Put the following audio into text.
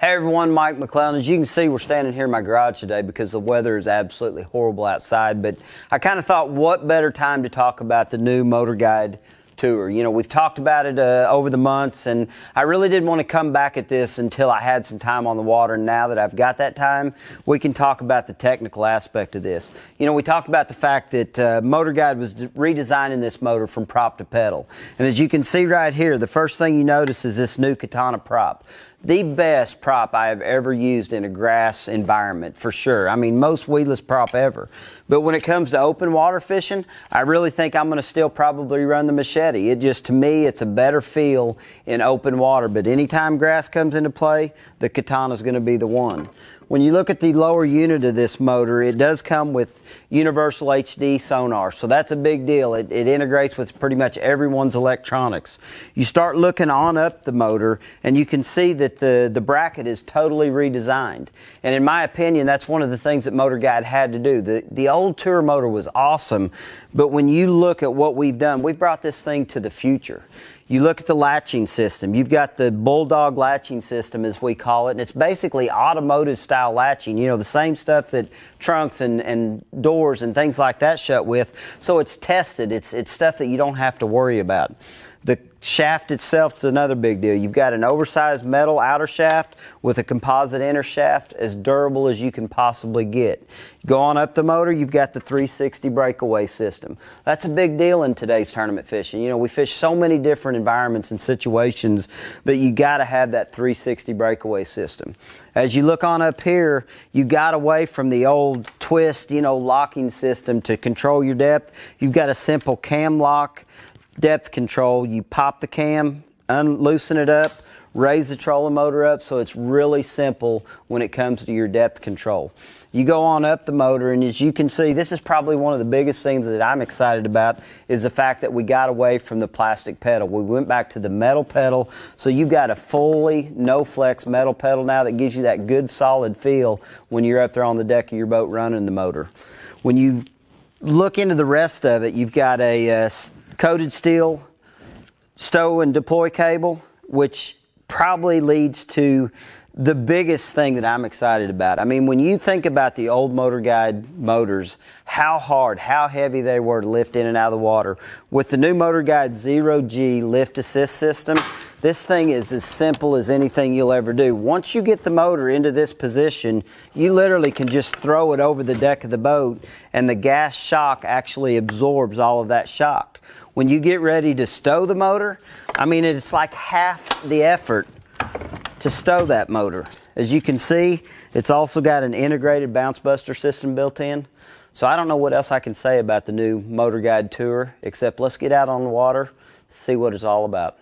Hey everyone, Mike McClelland. As you can see, we're standing here in my garage today because the weather is absolutely horrible outside, but I kind of thought what better time to talk about the new Motor Guide tour. You know, we've talked about it over the months, and I really didn't want to come back at this until I had some time on the water. Now that I've got that time, we can talk about the technical aspect of this. You know, we talked about the fact that Motor Guide was redesigning this motor from prop to pedal. And as you can see right here, the first thing you notice is this new Katana prop. The best prop I have ever used in a grass environment, for sure. I mean, most weedless prop ever. But when it comes to open water fishing, I really think I'm going to still probably run the Machete. It just, to me, it's a better feel in open water. But anytime grass comes into play, the Katana's going to be the one. When you look at the lower unit of this motor, it does come with universal HD sonar, so that's a big deal. It integrates with pretty much everyone's electronics. You start looking on up the motor, and you can see that the bracket is totally redesigned. And in my opinion, that's one of the things that Motor Guide had to do. The old tour motor was awesome, but when you look at what we've done, we've brought this thing to the future. You look at the latching system. You've got the Bulldog latching system, as we call it, and it's basically automotive-style latching. You know, the same stuff that trunks and doors and things like that shut with. So it's tested. It's stuff that you don't have to worry about. The shaft itself is another big deal. You've got an oversized metal outer shaft with a composite inner shaft, as durable as you can possibly get. Go on up the motor, you've got the 360 breakaway system. That's a big deal in today's tournament fishing. You know, we fish so many different environments and situations that you got to have that 360 breakaway system. As you look on up here, you got away from the old twist, you know, locking system to control your depth. You've got a simple cam lock depth control. You pop the cam, loosen it up, raise the trolling motor up, so it's really simple when it comes to your depth control. You go on up the motor, and as you can see, this is probably one of the biggest things that I'm excited about, is the fact that we got away from the plastic pedal. We went back to the metal pedal, so you've got a fully no-flex metal pedal now that gives you that good solid feel when you're up there on the deck of your boat running the motor. When you look into the rest of it, you've got a coated steel stow and deploy cable, which probably leads to the biggest thing that I'm excited about. I mean, when you think about the old Motor Guide motors, how hard, how heavy they were to lift in and out of the water. With the new Motor Guide 0G lift assist system, this thing is as simple as anything you'll ever do. Once you get the motor into this position, you literally can just throw it over the deck of the boat, and the gas shock actually absorbs all of that shock. When you get ready to stow the motor, I mean, it's like half the effort to stow that motor. As you can see, it's also got an integrated bounce buster system built in. So I don't know what else I can say about the new Motor Guide Tour, except let's get out on the water, see what it's all about.